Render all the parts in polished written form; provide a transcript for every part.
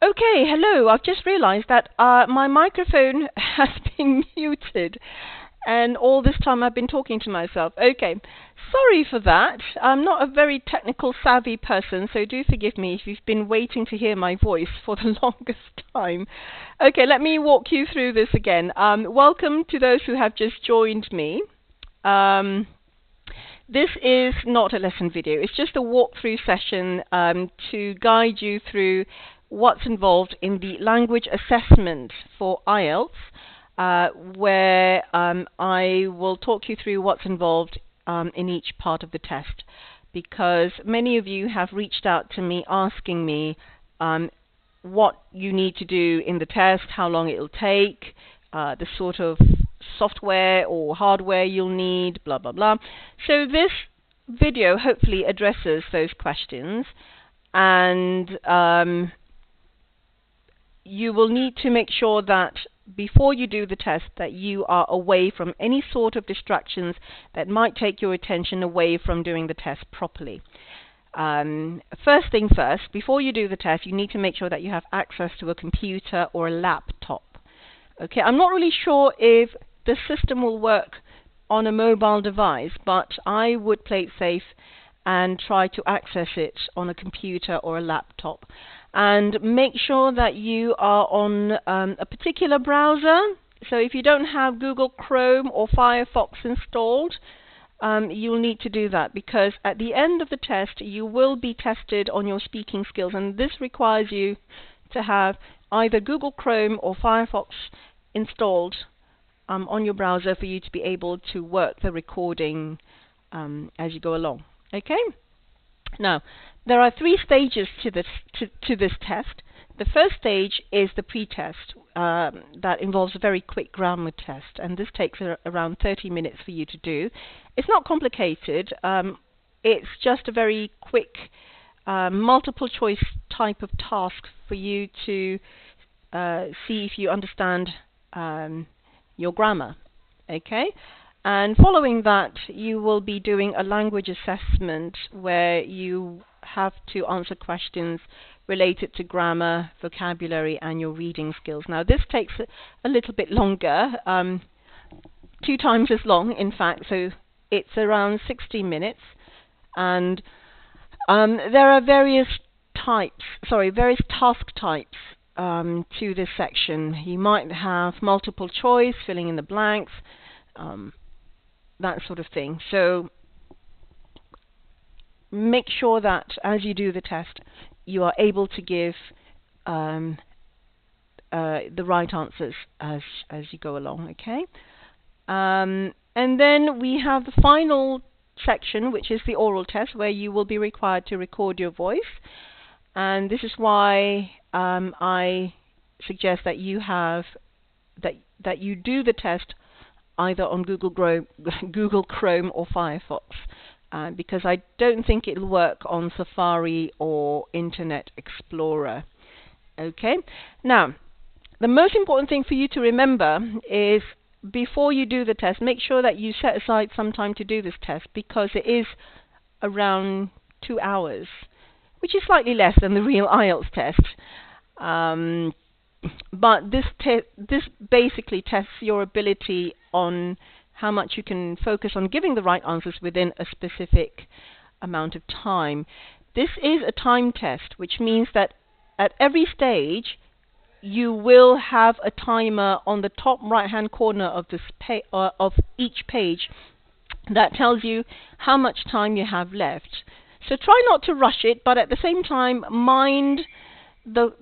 Okay, hello. I've just realized that my microphone has been muted, and all this time I've been talking to myself. Okay, sorry for that. I'm not a very technical savvy person, so do forgive me if you've been waiting to hear my voice for the longest time. Okay, let me walk you through this again. Welcome to those who have just joined me. This is not a lesson video. It's just a walkthrough session to guide you through what's involved in the language assessment for IELTS, where I will talk you through what's involved in each part of the test, because many of you have reached out to me asking me what you need to do in the test, how long it will take, the sort of software or hardware you'll need, blah blah blah. So this video hopefully addresses those questions, and you will need to make sure that before you do the test that you are away from any sort of distractions that might take your attention away from doing the test properly. First thing first, before you do the test, you need to make sure that you have access to a computer or a laptop. Okay, I'm not really sure if the system will work on a mobile device, but I would play it safe and try to access it on a computer or a laptop. And make sure that you are on a particular browser. So if you don't have Google Chrome or Firefox installed, you'll need to do that, because at the end of the test you will be tested on your speaking skills, and this requires you to have either Google Chrome or Firefox installed on your browser for you to be able to work the recording as you go along. Okay? Now, there are 3 stages to this test. The first stage is the pre-test that involves a very quick grammar test, and this takes around 30 minutes for you to do. It's not complicated. It's just a very quick multiple choice type of task for you to see if you understand your grammar. Okay? And following that, you will be doing a language assessment where you have to answer questions related to grammar, vocabulary, and your reading skills. Now, this takes a little bit longer, 2 times as long, in fact, so it's around 60 minutes. And there are various task types to this section. You might have multiple choice, filling in the blanks, that sort of thing. So make sure that as you do the test, you are able to give the right answers as you go along. Okay, and then we have the final section, which is the oral test, where you will be required to record your voice. And this is why I suggest that you do the test either on Google Chrome or Firefox, because I don't think it'll work on Safari or Internet Explorer. Okay. Now, the most important thing for you to remember is, before you do the test, make sure that you set aside some time to do this test, because it is around 2 hours, which is slightly less than the real IELTS test. But this basically tests your ability on how much you can focus on giving the right answers within a specific amount of time. This is a time test, which means that at every stage you will have a timer on the top right-hand corner of of each page that tells you how much time you have left. So try not to rush it, but at the same time, mind the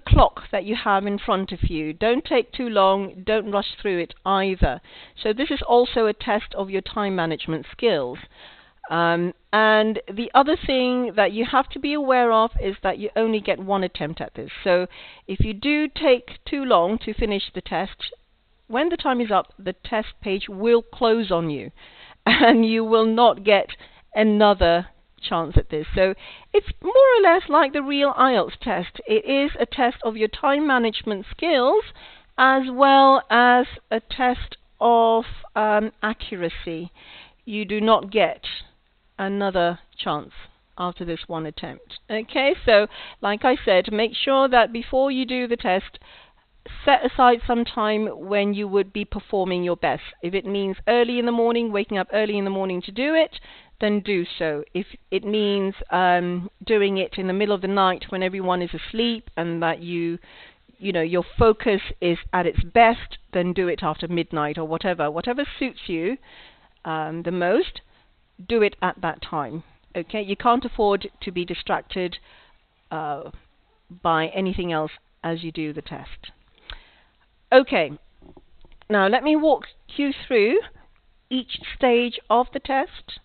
clock that you have in front of you. Don't take too long, don't rush through it either. So this is also a test of your time management skills. And the other thing that you have to be aware of is that you only get 1 attempt at this. So if you do take too long to finish the test, when the time is up, the test page will close on you, and you will not get another chance at this. So it's more or less like the real IELTS test. It is a test of your time management skills, as well as a test of accuracy. You do not get another chance after this one attempt. Okay, so like I said, make sure that before you do the test, set aside some time when you would be performing your best. If it means early in the morning, waking up early in the morning to do it, then do so. If it means doing it in the middle of the night when everyone is asleep and that you know your focus is at its best, then do it after midnight or whatever suits you the most. Do it at that time. Okay, you can't afford to be distracted by anything else as you do the test. Okay, now let me walk you through each stage of the test,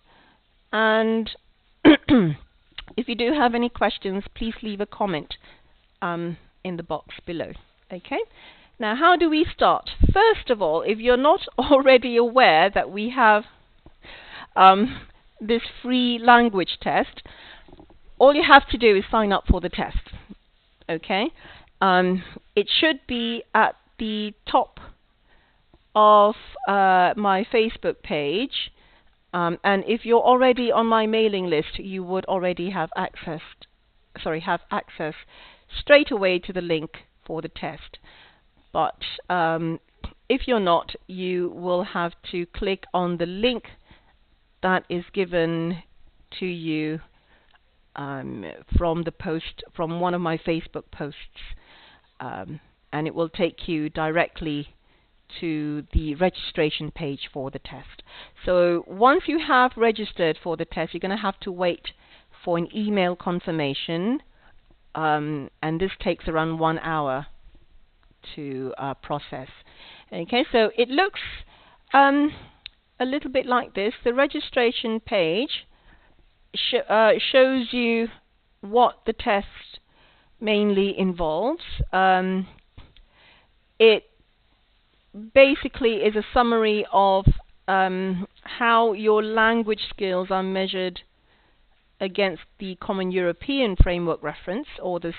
and if you do have any questions, please leave a comment in the box below. Okay, now how do we start? First of all, if you're not already aware that we have this free language test, all you have to do is sign up for the test. Okay, it should be at the top of my Facebook page, and if you're already on my mailing list, you would already have access straight away to the link for the test. But if you're not, you will have to click on the link that is given to you from one of my Facebook posts, and it will take you directly to the registration page for the test. So once you have registered for the test, you're going to have to wait for an email confirmation, and this takes around 1 hour to process. Okay, so it looks a little bit like this. The registration page shows you what the test mainly involves. It basically is a summary of how your language skills are measured against the Common European Framework Reference, or the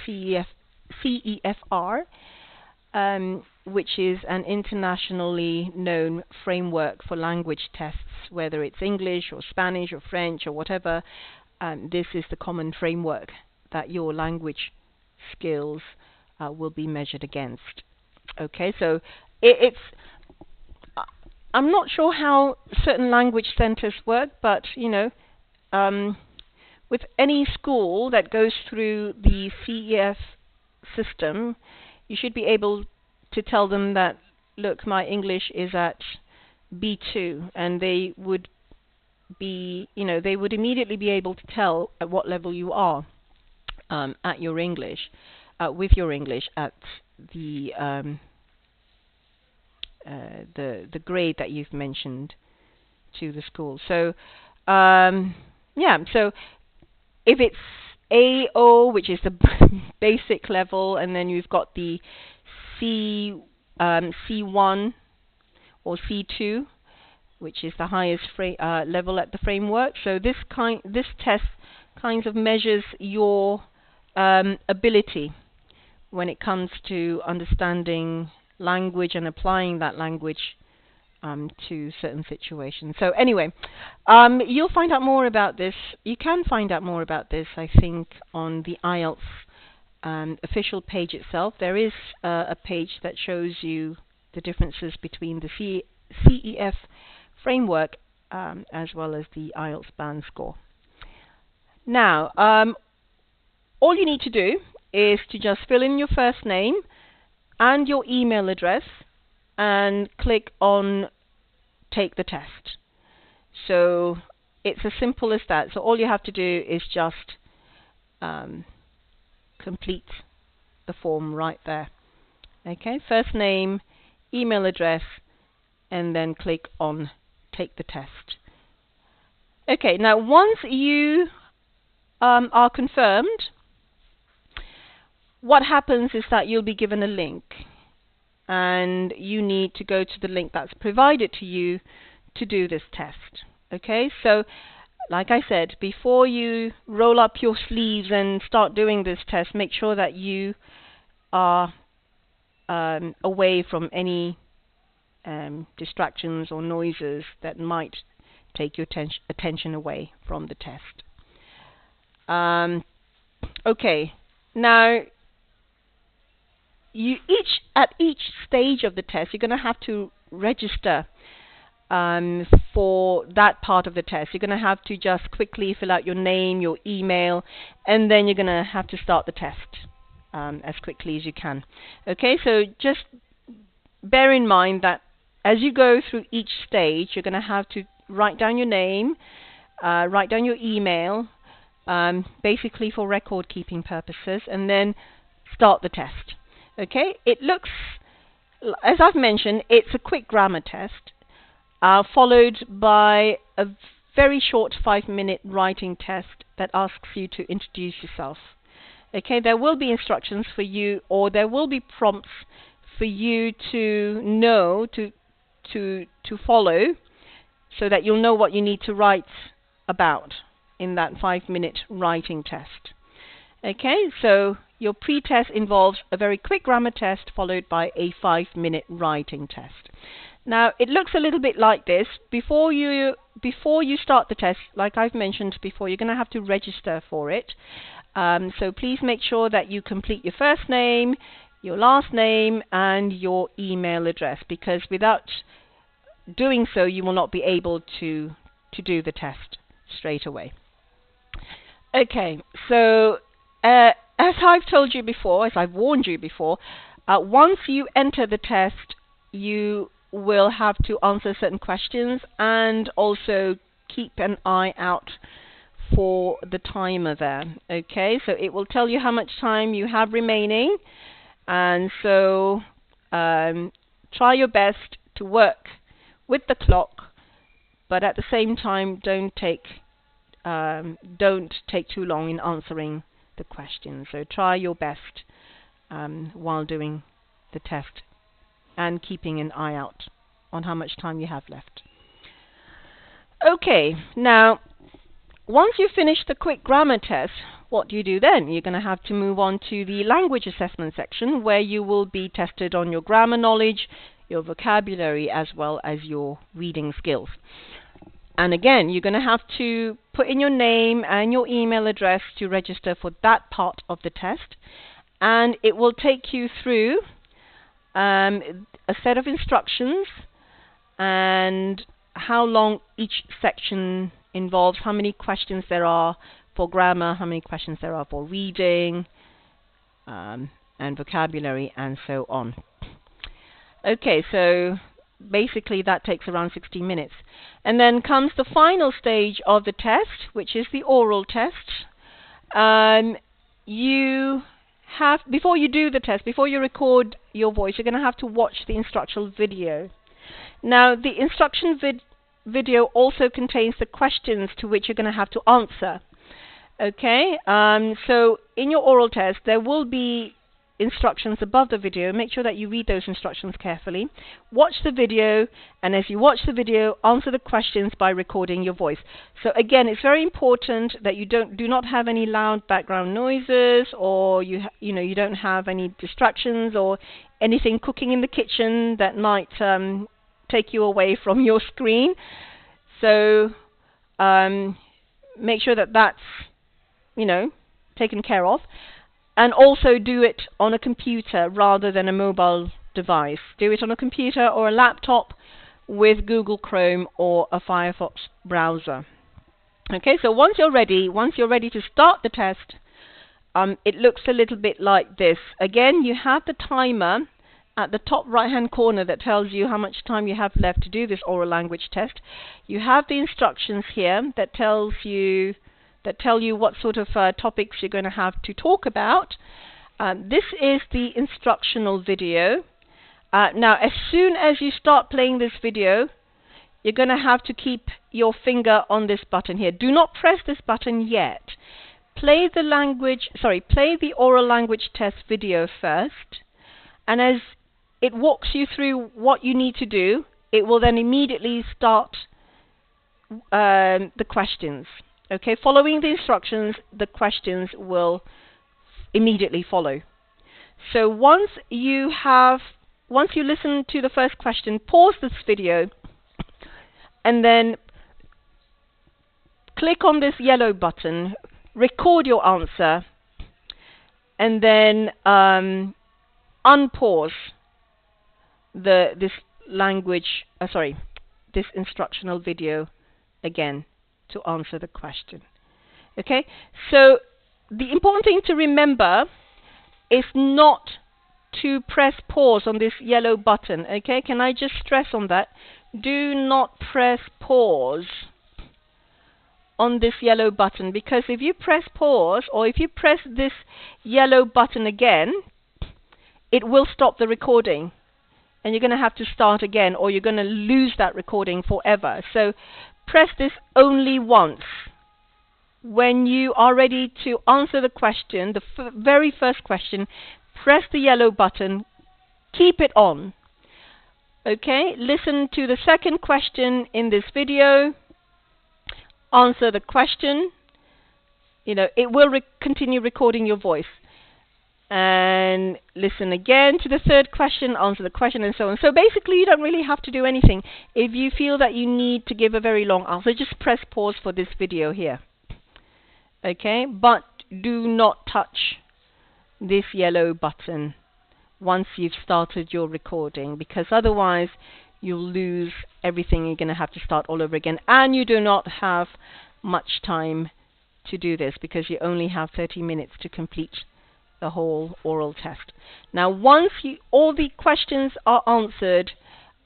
CEFR, which is an internationally known framework for language tests, whether it's English or Spanish or French or whatever. This is the common framework that your language skills will be measured against. Okay, so I'm not sure how certain language centers work, but you know, with any school that goes through the CEF system, you should be able to tell them that, look, my English is at B2, and they would be, you know, they would immediately be able to tell at what level you are at your English, with your English at the grade that you've mentioned to the school. So yeah, so if it's AO, which is the basic level, and then you've got the C1 or C2, which is the highest level at the framework. So this test kind of measures your ability when it comes to understanding language and applying that language to certain situations. So anyway, you'll find out more about this. You can find out more about this, I think, on the IELTS official page itself. There is a page that shows you the differences between the CEF framework as well as the IELTS band score. Now, all you need to do is to just fill in your first name and your email address and click on Take the Test. So it's as simple as that. So all you have to do is just complete the form right there. Okay, first name, email address, and then click on Take the Test. Okay, now once you are confirmed, what happens is that you'll be given a link, and you need to go to the link that's provided to you to do this test. Okay, so like I said, before you roll up your sleeves and start doing this test, make sure that you are away from any distractions or noises that might take your attention away from the test. Okay, now at each stage of the test, you're going to have to register for that part of the test. You're going to have to just quickly fill out your name, your email, and then you're going to have to start the test as quickly as you can. Okay, so just bear in mind that as you go through each stage, you're going to have to write down your name, write down your email, basically for record keeping purposes, and then start the test. Okay, it looks, as I've mentioned, it's a quick grammar test, followed by a very short 5-minute writing test that asks you to introduce yourself. Okay, there will be instructions for you, or there will be prompts for you to know, to follow, so that you'll know what you need to write about in that 5-minute writing test. Okay, so your pre-test involves a very quick grammar test followed by a 5-minute writing test. Now, it looks a little bit like this. Before you start the test, like I've mentioned before, you're going to have to register for it. So please make sure that you complete your first name, your last name, and your email address, because without doing so, you will not be able to do the test straight away. Okay, so as I've told you before, as I've warned you before, once you enter the test, you will have to answer certain questions and also keep an eye out for the timer there. Okay, so it will tell you how much time you have remaining, and so try your best to work with the clock, but at the same time don't take too long in answering the questions. So try your best while doing the test and keeping an eye out on how much time you have left. Okay, now once you finish the quick grammar test, what do you do then? You're going to have to move on to the language assessment section, where you will be tested on your grammar knowledge, your vocabulary, as well as your reading skills. And again, you're going to have to put in your name and your email address to register for that part of the test. And it will take you through a set of instructions and how long each section involves, how many questions there are for grammar, how many questions there are for reading, and vocabulary, and so on. Okay, so basically that takes around 60 minutes. And then comes the final stage of the test, which is the oral test. You have, before you do the test, before you record your voice, you're going to have to watch the instructional video. Now, the instruction video also contains the questions to which you're going to have to answer. Okay, so in your oral test, there will be instructions above the video. Make sure that you read those instructions carefully. Watch the video, and as you watch the video, answer the questions by recording your voice. So again, it's very important that you do not have any loud background noises, or you don't have any distractions or anything cooking in the kitchen that might take you away from your screen. So make sure that that's taken care of. And also do it on a computer rather than a mobile device. Do it on a computer or a laptop with Google Chrome or a Firefox browser. Okay, so once you're ready to start the test, it looks a little bit like this. Again, you have the timer at the top right-hand corner that tells you how much time you have left to do this oral language test. You have the instructions here that tell you what sort of topics you're going to have to talk about. This is the instructional video. Now, as soon as you start playing this video, you're going to have to keep your finger on this button here. Do not press this button yet. Play the oral language test video first, and as it walks you through what you need to do, it will then immediately start the questions. Okay, following the instructions, the questions will immediately follow. So once you listen to the first question, pause this video and then click on this yellow button record your answer, and then unpause this instructional video again to answer the question. Okay, so the important thing to remember is not to press pause on this yellow button. Okay, can I just stress on that? Do not press pause on this yellow button, because if you press pause, or if you press this yellow button again, it will stop the recording and you're going to have to start again, or you're going to lose that recording forever. So press this only once. When you are ready to answer the question, the very first question, press the yellow button, keep it on. Okay, listen to the second question in this video, answer the question. You know, it will continue recording your voice. And listen again to the third question, answer the question, and so on. So basically, you don't really have to do anything. If you feel that you need to give a very long answer, just press pause for this video here. Okay, but do not touch this yellow button once you've started your recording, because otherwise you'll lose everything. You're going to have to start all over again, and you do not have much time to do this because you only have 30 minutes to complete the whole oral test. Now, once all the questions are answered,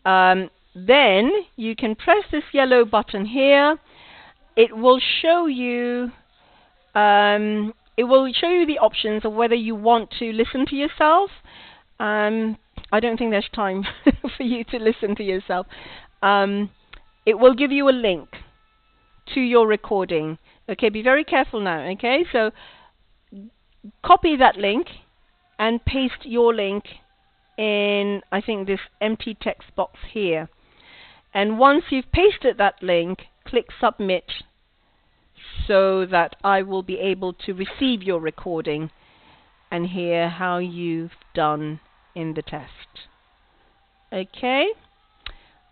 then you can press this yellow button here. It will show you the options of whether you want to listen to yourself. I don't think there's time for you to listen to yourself. It will give you a link to your recording. Okay, be very careful now. Okay, so copy that link and paste your link in, I think, this empty text box here. And once you've pasted that link, click submit, so that I will be able to receive your recording and hear how you've done in the test. Okay,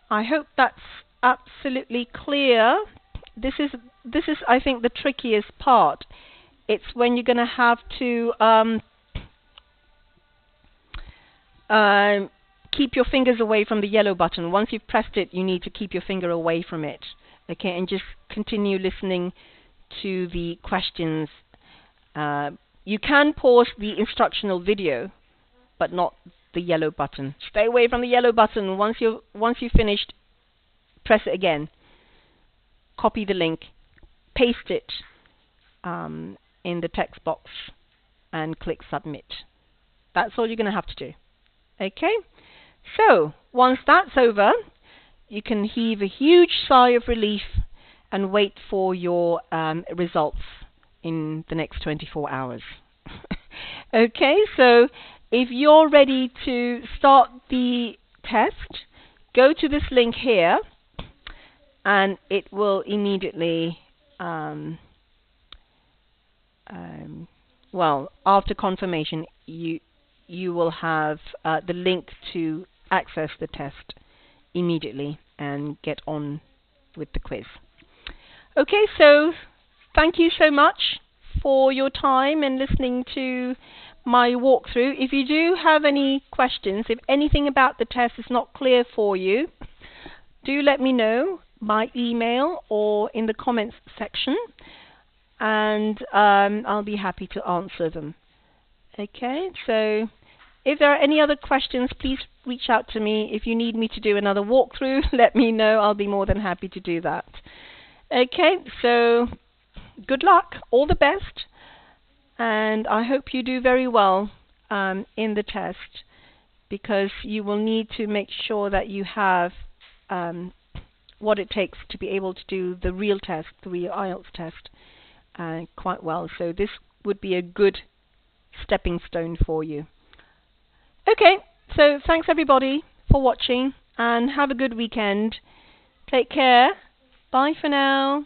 I hope that's absolutely clear. This is I think the trickiest part. It's when you're going to have to keep your fingers away from the yellow button. Once you've pressed it, you need to keep your finger away from it. Okay, and just continue listening to the questions. You can pause the instructional video, but not the yellow button. Stay away from the yellow button. Once you've finished, press it again. Copy the link, paste it in the text box, and click submit. That's all you're going to have to do. Okay, so once that's over, you can heave a huge sigh of relief and wait for your results in the next 24 hours. Okay, so if you're ready to start the test, go to this link here, and it will immediately well, after confirmation, you will have the link to access the test immediately and get on with the quiz. Okay, so thank you so much for your time and listening to my walkthrough. If you do have any questions, if anything about the test is not clear for you, do let me know by email or in the comments section, and I'll be happy to answer them. Okay, so if there are any other questions, please reach out to me. If you need me to do another walkthrough, let me know. I'll be more than happy to do that. Okay, so good luck, all the best, and I hope you do very well in the test, because you will need to make sure that you have what it takes to be able to do the real test, the real IELTS test, quite well. So this would be a good stepping stone for you. Okay, so thanks everybody for watching, and have a good weekend. Take care. Bye for now.